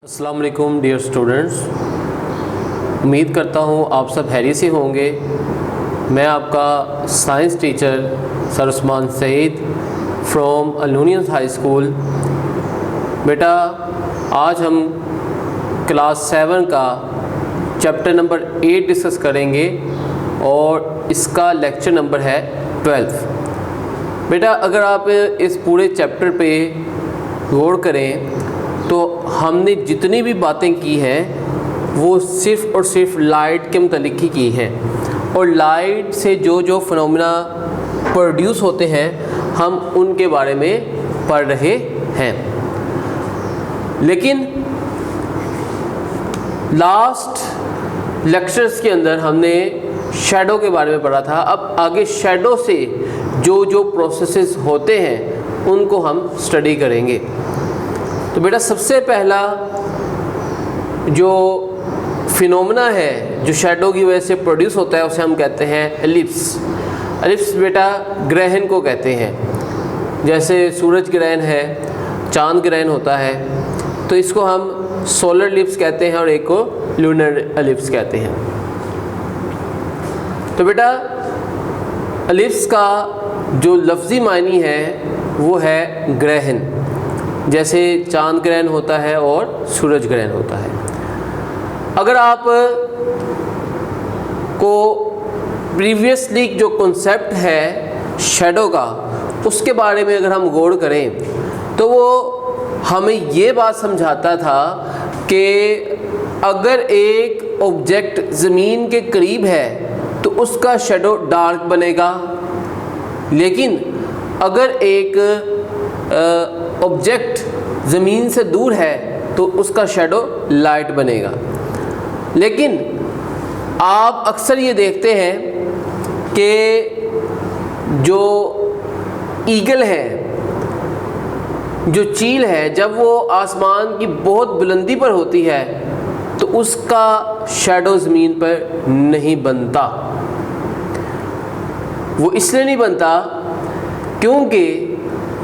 अस्सलाम वालेकुम dear students, उम्मीद करता हूँ आप सब खैरियत से होंगे। मैं आपका science teacher sir Usman Saeed from अल-नूनियन हाई स्कूल। बेटा, आज हम क्लास 7 का चैप्टर नंबर 8 डिस्कस करेंगे और इसका लेक्चर नंबर है 12। बेटा, अगर आप इस पूरे चैप्टर पे गौर करें तो हमने जितनी भी बातें की हैं वो सिर्फ़ और सिर्फ लाइट के मुतालिक ही की हैं, और लाइट से जो जो फिनोमेना प्रोड्यूस होते हैं हम उनके बारे में पढ़ रहे हैं। लेकिन लास्ट लेक्चर्स के अंदर हमने शैडो के बारे में पढ़ा था। अब आगे शैडो से जो जो प्रोसेसेस होते हैं उनको हम स्टडी करेंगे। तो बेटा, सबसे पहला जो फिनोमेना है जो शैडो की वजह से प्रोड्यूस होता है उसे हम कहते हैं एलिप्स। एलिप्स बेटा ग्रहण को कहते हैं। जैसे सूरज ग्रहण है, चांद ग्रहण होता है, तो इसको हम सोलर एलिप्स कहते हैं और एक को लूनर एलिप्स कहते हैं। तो बेटा, एलिप्स का जो लफ्ज़ी मायनी है वो है ग्रहण, जैसे चांद ग्रहण होता है और सूरज ग्रहण होता है। अगर आप को प्रीवियसली जो कॉन्सेप्ट है शैडो का उसके बारे में अगर हम गौर करें तो वो हमें ये बात समझाता था कि अगर एक ऑब्जेक्ट ज़मीन के करीब है तो उसका शैडो डार्क बनेगा, लेकिन अगर एक ऑब्जेक्ट ज़मीन से दूर है तो उसका शैडो लाइट बनेगा। लेकिन आप अक्सर ये देखते हैं कि जो ईगल है, जो चील है, जब वो आसमान की बहुत बुलंदी पर होती है तो उसका शैडो ज़मीन पर नहीं बनता। वो इसलिए नहीं बनता क्योंकि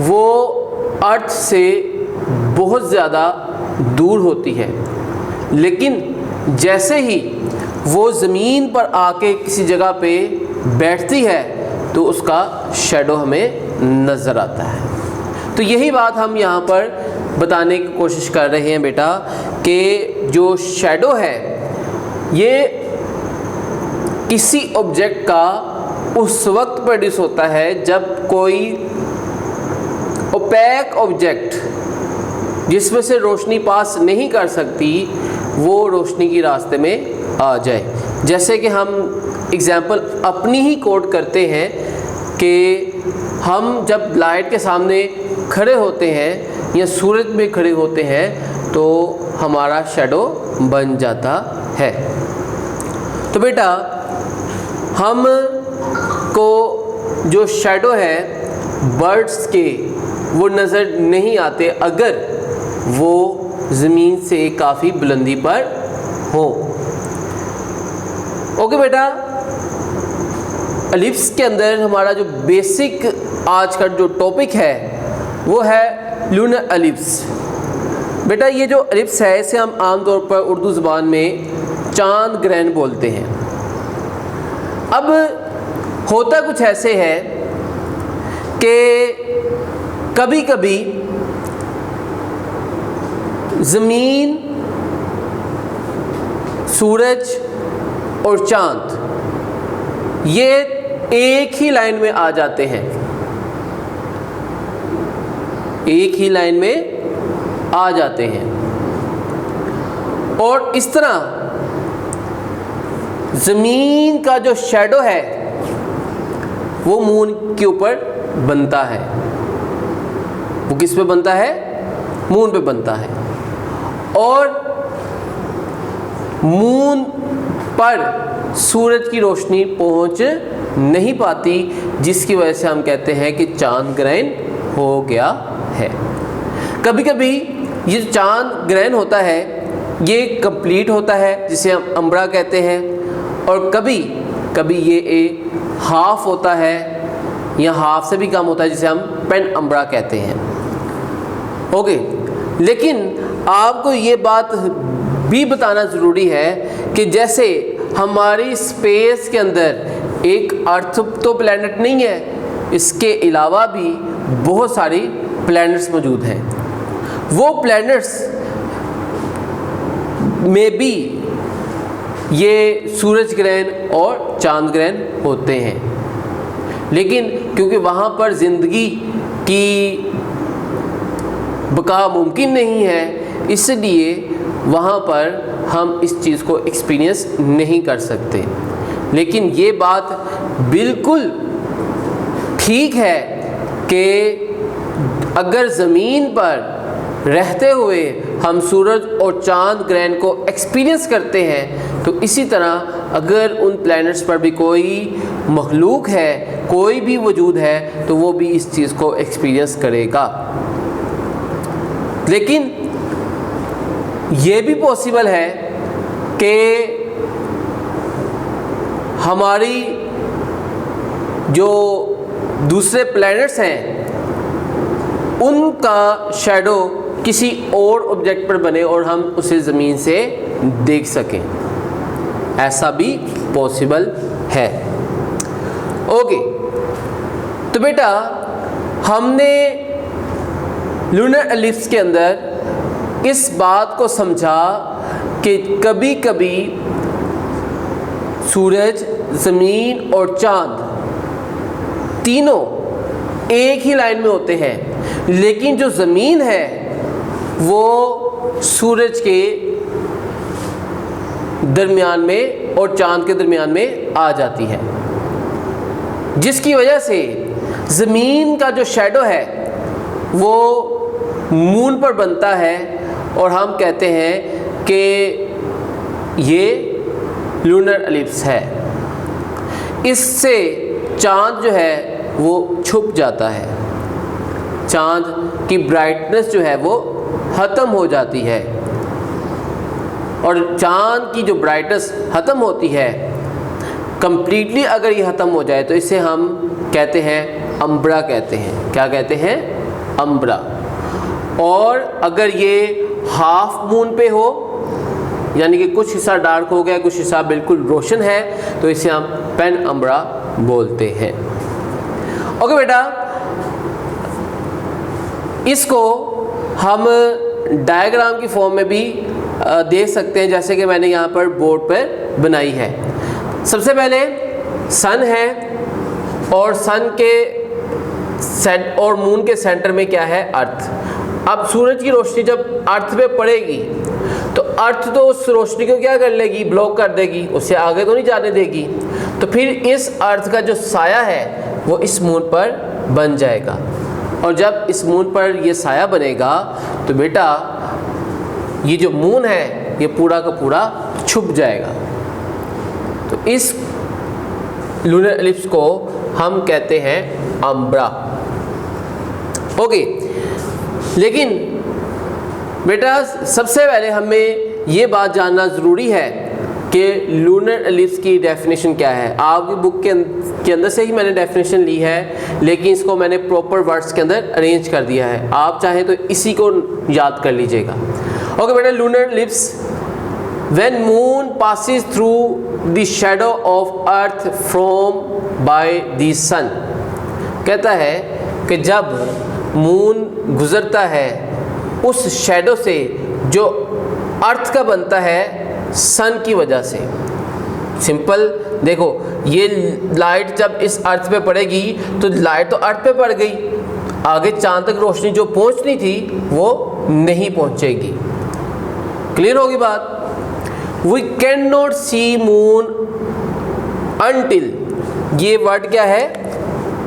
वो अर्थ से बहुत ज़्यादा दूर होती है। लेकिन जैसे ही वो ज़मीन पर आके किसी जगह पे बैठती है तो उसका शैडो हमें नज़र आता है। तो यही बात हम यहाँ पर बताने की कोशिश कर रहे हैं बेटा कि जो शैडो है ये किसी ऑब्जेक्ट का उस वक्त प्रोड्यूस होता है जब कोई ओपेक ऑब्जेक्ट जिसमें से रोशनी पास नहीं कर सकती वो रोशनी की रास्ते में आ जाए। जैसे कि हम एग्ज़ाम्पल अपनी ही कोट करते हैं कि हम जब लाइट के सामने खड़े होते हैं या सूरज में खड़े होते हैं तो हमारा शैडो बन जाता है। तो बेटा, हम को जो शैडो है बर्ड्स के वो नज़र नहीं आते अगर वो ज़मीन से काफ़ी बुलंदी पर हो। ओके बेटा, एलिप्स के अंदर हमारा जो बेसिक आज का जो टॉपिक है वो है लूनर एलिप्स। बेटा, ये जो एलिप्स है इसे हम आमतौर पर उर्दू ज़बान में चांद ग्रहण बोलते हैं। अब होता कुछ ऐसे है कि कभी कभी ज़मीन, सूरज और चांद ये एक ही लाइन में आ जाते हैं, एक ही लाइन में आ जाते हैं, और इस तरह ज़मीन का जो शैडो है वो मून के ऊपर बनता है। वो किस पे बनता है? मून पे बनता है। और मून पर सूरज की रोशनी पहुंच नहीं पाती, जिसकी वजह से हम कहते हैं कि चांद ग्रहण हो गया है। कभी कभी ये चांद ग्रहण होता है ये कंप्लीट होता है जिसे हम अम्ब्रा कहते हैं, और कभी कभी ये हाफ होता है या हाफ से भी कम होता है जिसे हम पेन अम्ब्रा कहते हैं। ओके, लेकिन आपको ये बात भी बताना ज़रूरी है कि जैसे हमारी स्पेस के अंदर एक अर्थ तो प्लैनेट नहीं है, इसके अलावा भी बहुत सारी प्लैनेट्स मौजूद हैं। वो प्लैनेट्स में भी ये सूरज ग्रहण और चांद ग्रहण होते हैं, लेकिन क्योंकि वहाँ पर ज़िंदगी की बका मुमकिन नहीं है, इसलिए वहाँ पर हम इस चीज़ को एक्सपीरियंस नहीं कर सकते। लेकिन ये बात बिल्कुल ठीक है कि अगर ज़मीन पर रहते हुए हम सूरज और चांद ग्रहण को एक्सपीरियंस करते हैं, तो इसी तरह अगर उन प्लैनेट्स पर भी कोई मखलूक है, कोई भी वजूद है, तो वो भी इस चीज़ को एक्सपीरियंस करेगा। लेकिन ये भी पॉसिबल है कि हमारी जो दूसरे प्लैनेट्स हैं उनका शैडो किसी और ऑब्जेक्ट पर बने और हम उसे ज़मीन से देख सकें, ऐसा भी पॉसिबल है। ओके, तो बेटा हमने लूनर एलिप्स के अंदर इस बात को समझा कि कभी कभी सूरज, ज़मीन और चाँद तीनों एक ही लाइन में होते हैं, लेकिन जो ज़मीन है वो सूरज के दरमियान में और चाँद के दरमियान में आ जाती है, जिसकी वजह से ज़मीन का जो शैडो है वो मून पर बनता है और हम कहते हैं कि ये लूनर एलिप्स है। इससे चाँद जो है वो छुप जाता है, चाँद की ब्राइटनेस जो है वो ख़त्म हो जाती है, और चाँद की जो ब्राइटनेस ख़त्म होती है कंप्लीटली, अगर ये ख़त्म हो जाए तो इसे हम कहते हैं अम्ब्रा कहते हैं। क्या कहते हैं? अम्ब्रा। और अगर ये हाफ मून पे हो, यानी कि कुछ हिस्सा डार्क हो गया, कुछ हिस्सा बिल्कुल रोशन है, तो इसे हम पेन अम्ब्रा बोलते हैं। ओके बेटा, इसको हम डायग्राम की फॉर्म में भी देख सकते हैं, जैसे कि मैंने यहाँ पर बोर्ड पर बनाई है। सबसे पहले सन है और सन के और मून के सेंटर में क्या है? अर्थ। अब सूरज की रोशनी जब अर्थ पे पड़ेगी तो अर्थ तो उस रोशनी को क्या कर लेगी? ब्लॉक कर देगी, उससे आगे तो नहीं जाने देगी। तो फिर इस अर्थ का जो साया है वो इस मून पर बन जाएगा, और जब इस मून पर ये साया बनेगा तो बेटा ये जो मून है ये पूरा का पूरा छुप जाएगा। तो इस लूनर एलिप्स को हम कहते हैं अम्ब्रा। ओके, लेकिन बेटा सबसे पहले हमें ये बात जानना ज़रूरी है कि लूनर एलिप्स की डेफिनेशन क्या है। आपकी बुक के अंदर से ही मैंने डेफिनेशन ली है, लेकिन इसको मैंने प्रॉपर वर्ड्स के अंदर अरेंज कर दिया है। आप चाहें तो इसी को याद कर लीजिएगा। ओके बेटा, lunar ellipse when moon passes through the shadow of earth from by the sun, कहता है कि जब मून गुजरता है उस शैडो से जो अर्थ का बनता है सन की वजह से। सिंपल देखो, ये लाइट जब इस अर्थ पे पड़ेगी तो लाइट तो अर्थ पे पड़ गई, आगे चांद तक रोशनी जो पहुंचनी थी वो नहीं पहुंचेगी। क्लियर होगी बात? We cannot see moon until, ये वर्ड क्या है?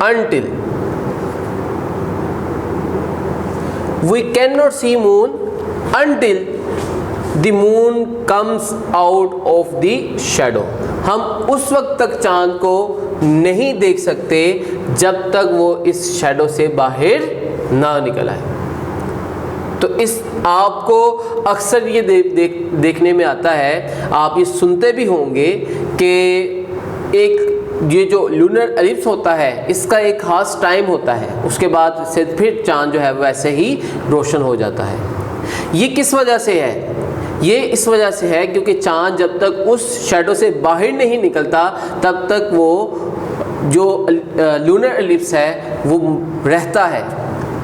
Until. We cannot see moon until the moon comes out of the shadow. हम उस वक्त तक चांद को नहीं देख सकते जब तक वो इस शैडो से बाहर ना निकल आए। तो इस आपको अक्सर ये देखने में आता है, आप ये सुनते भी होंगे कि एक ये जो लूनर एलिप्स होता है इसका एक ख़ास टाइम होता है, उसके बाद से फिर चांद जो है वैसे ही रोशन हो जाता है। ये किस वजह से है? ये इस वजह से है क्योंकि चाँद जब तक उस शैडो से बाहर नहीं निकलता तब तक वो जो लूनर एलिप्स है वो रहता है,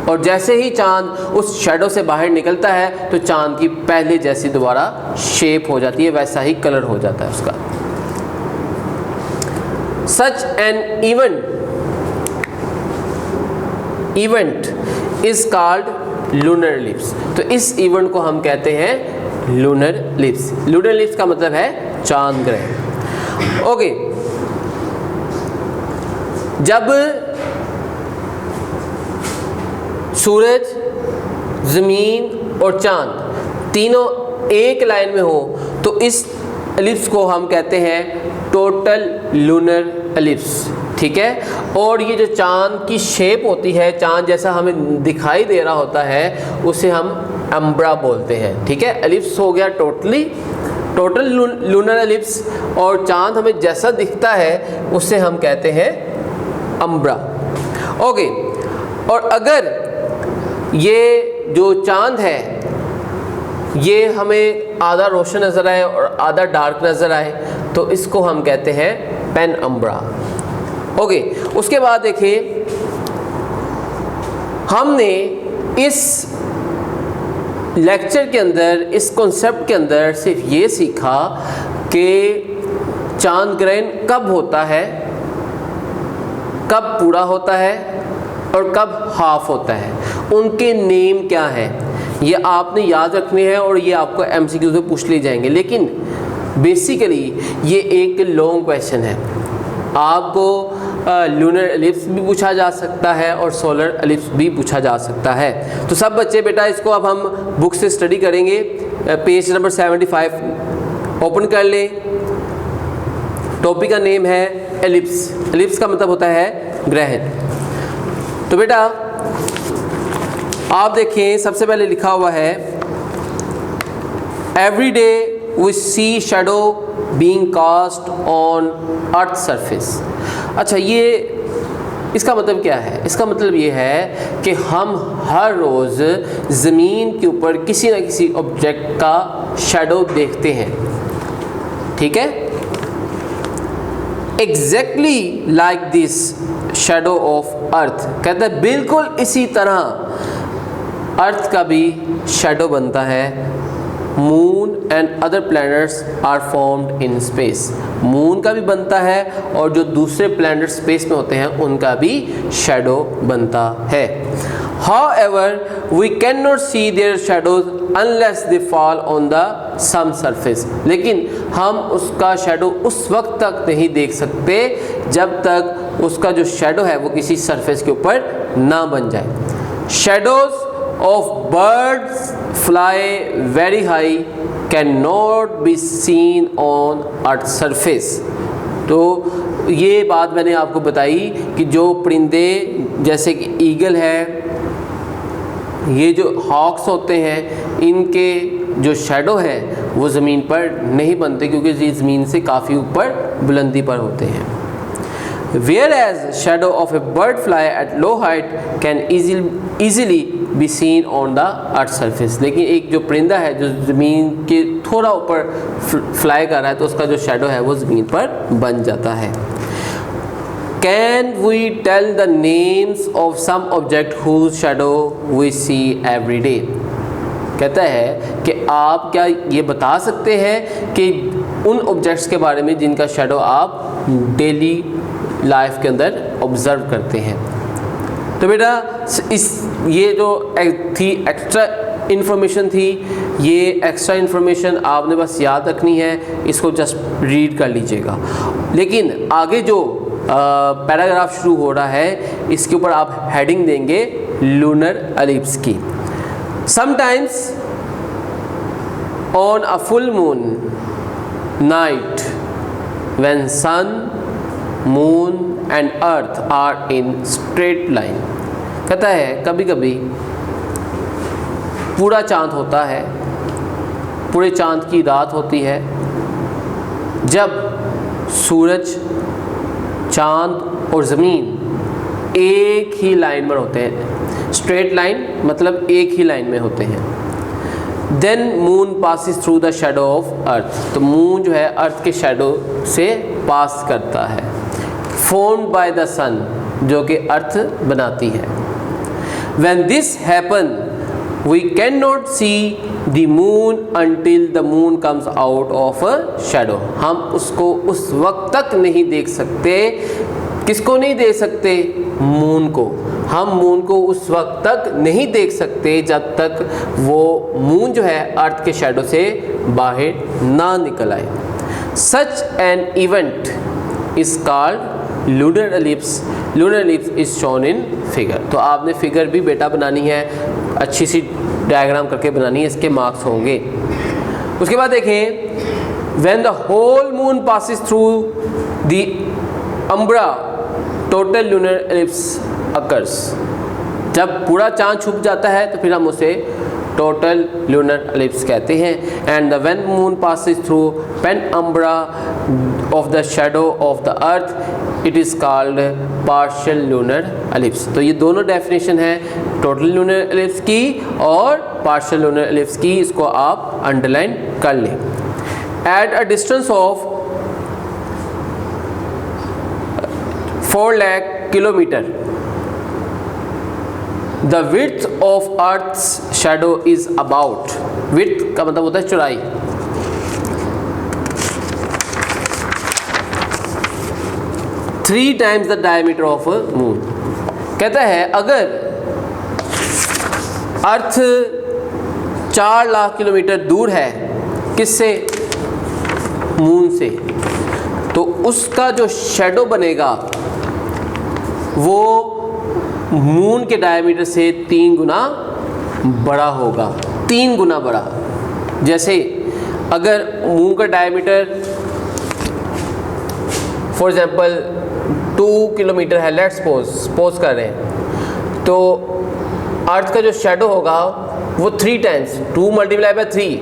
और जैसे ही चाँद उस शैडो से बाहर निकलता है तो चाँद की पहले जैसी दोबारा शेप हो जाती है, वैसा ही कलर हो जाता है उसका। Such an event is called lunar eclipse. तो इस इवेंट को हम कहते हैं लूनर एलिप्स। लूनर एलिप्स का मतलब है चांद ग्रहण। ओके, जब सूरज, ज़मीन और चांद तीनों एक लाइन में हो तो इस एलिप्स को हम कहते हैं टोटल लूनर एलिप्स, ठीक है। और ये जो चांद की शेप होती है, चांद जैसा हमें दिखाई दे रहा होता है, उसे हम अम्ब्रा बोलते हैं, ठीक है। एलिप्स हो गया टोटल लूनर एलिप्स, और चांद हमें जैसा दिखता है उसे हम कहते हैं अम्ब्रा। ओके, और अगर ये जो चांद है ये हमें आधा रोशन नज़र आए और आधा डार्क नज़र आए तो इसको हम कहते हैं पेन अम्ब्रा। ओके, उसके बाद देखिए, हमने इस लेक्चर के अंदर, इस कॉन्सेप्ट के अंदर सिर्फ ये सीखा कि चांद ग्रहण कब होता है, कब पूरा होता है और कब हाफ होता है, उनके नेम क्या है, ये आपने याद रखने हैं और ये आपको एमसीक्यू से पूछ लिए जाएंगे। लेकिन बेसिकली ये एक लॉन्ग क्वेश्चन है, आपको लूनर एलिप्स भी पूछा जा सकता है और सोलर एलिप्स भी पूछा जा सकता है। तो सब बच्चे बेटा इसको अब हम बुक से स्टडी करेंगे। पेज नंबर 75 ओपन कर लें। टॉपिक का नेम है एलिप्स। एलिप्स का मतलब होता है ग्रहण। तो बेटा आप देखें, सबसे पहले लिखा हुआ है every day we see shadow being cast on earth surface. अच्छा, ये इसका मतलब क्या है? इसका मतलब ये है कि हम हर रोज़ ज़मीन के ऊपर किसी न किसी ऑब्जेक्ट का शैडो देखते हैं, ठीक है। Exactly like this shadow of अर्थ, कहता है बिल्कुल इसी तरह अर्थ का भी शैडो बनता है। Moon and other planets are formed in space, moon का भी बनता है और जो दूसरे प्लैनेट स्पेस में होते हैं उनका भी शैडो बनता है। However, we cannot see their shadows unless they fall on the some surface, लेकिन हम उसका शैडो उस वक्त तक नहीं देख सकते जब तक उसका जो शैडो है वो किसी सरफेस के ऊपर ना बन जाए। Shadows of birds fly very high cannot be seen on earth surface। तो ये बात मैंने आपको बताई कि जो परिंदे जैसे कि ईगल है, ये जो हॉक्स होते हैं, इनके जो शैडो है वो ज़मीन पर नहीं बनते क्योंकि ये ज़मीन से काफ़ी ऊपर बुलंदी पर होते हैं। Whereas shadow of a bird fly at low height can easily be seen on the earth surface, लेकिन एक जो परिंदा है जो ज़मीन के थोड़ा ऊपर फ्लाई कर रहा है तो उसका जो शैडो है वो ज़मीन पर बन जाता है। Can we tell the names of some object whose shadow we see every day? कहता है कि आप क्या ये बता सकते हैं कि उन ऑब्जेक्ट्स के बारे में जिनका शैडो आप डेली लाइफ के अंदर ऑब्ज़र्व करते हैं। तो बेटा ये जो थी एक्स्ट्रा इन्फॉर्मेशन थी, ये एक्स्ट्रा इन्फॉर्मेशन आपने बस याद रखनी है, इसको जस्ट रीड कर लीजिएगा। लेकिन आगे जो पैराग्राफ शुरू हो रहा है इसके ऊपर आप हेडिंग देंगे लूनर एलिप्स की। Sometimes on a full moon night when sun, moon and earth are in straight line, कहता है कभी कभी पूरा चांद होता है, पूरे चांद की रात होती है जब सूरज, चांद और ज़मीन एक ही लाइन में होते हैं। स्ट्रेट लाइन मतलब एक ही लाइन में होते हैं। Then moon passes through the shadow of earth, तो मून जो है अर्थ के शैडो से पास करता है। फॉर्म्ड बाय द सन, जो कि अर्थ बनाती है। When this happen we can not see the moon until the moon comes out of a shadow, हम उसको उस वक्त तक नहीं देख सकते। किसको नहीं देख सकते? मून को। हम मून को उस वक्त तक नहीं देख सकते जब तक वो मून जो है अर्थ के शैडो से बाहर ना निकल आए। Such an event is called lunar ellipse. Lunar ellipse is shown in figure. तो आपने फिगर भी बेटा बनानी है, अच्छी सी डायग्राम करके बनानी है, इसके मार्क्स होंगे। उसके बाद देखें, when the whole moon passes through the umbra total lunar eclipse occurs. जब पूरा चांद छुप जाता है तो फिर हम उसे टोटल लूनर एलिप्स कहते हैं। And the when moon passes through penumbra of the shadow of the earth it is called partial lunar eclipse. तो ये दोनों डेफिनेशन है टोटल लूनर एलिप्स की और पार्शियल लूनर एलिप्स की, इसको आप अंडरलाइन कर लें। At a distance of 4 lakh kilometre the width of earth's shadow is about, width का मतलब होता है चौड़ाई, 3 times the diameter of a moon. कहता है अगर अर्थ 4 लाख किलोमीटर दूर है किससे? मून से, तो उसका जो शैडो बनेगा वो मून के डायमीटर से 3 गुना बड़ा होगा, 3 गुना बड़ा। जैसे अगर मून का डायमीटर फॉर एग्जांपल 2 किलोमीटर है, लेट्स सपोज कर रहे हैं, तो अर्थ का जो शैडो होगा वो 3 टाइम्स 2 मल्टीप्लाई बाय 3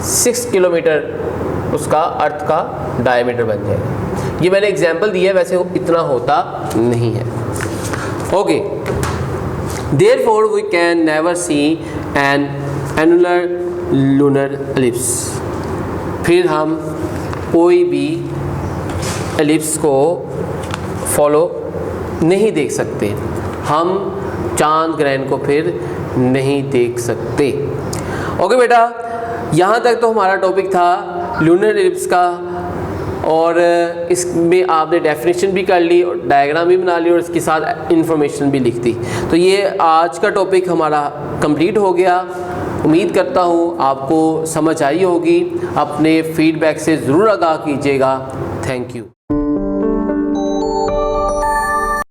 6 किलोमीटर उसका अर्थ का डायमीटर बन जाएगा। ये मैंने एग्जांपल दिया है, वैसे इतना होता नहीं है। Okay, therefore we can never see an annular lunar eclipse. फिर हम कोई भी एलिप्स को फॉलो नहीं देख सकते, हम चांद ग्रहण को फिर नहीं देख सकते। ओके बेटा, यहाँ तक तो हमारा टॉपिक था लूनर एलिप्स का, और इसमें आपने डेफिनेशन भी कर ली और डायग्राम भी बना ली और इसके साथ इंफॉर्मेशन भी लिख दी। तो ये आज का टॉपिक हमारा कंप्लीट हो गया। उम्मीद करता हूँ आपको समझ आई होगी। अपने फीडबैक से ज़रूर आगाह कीजिएगा। Thank you.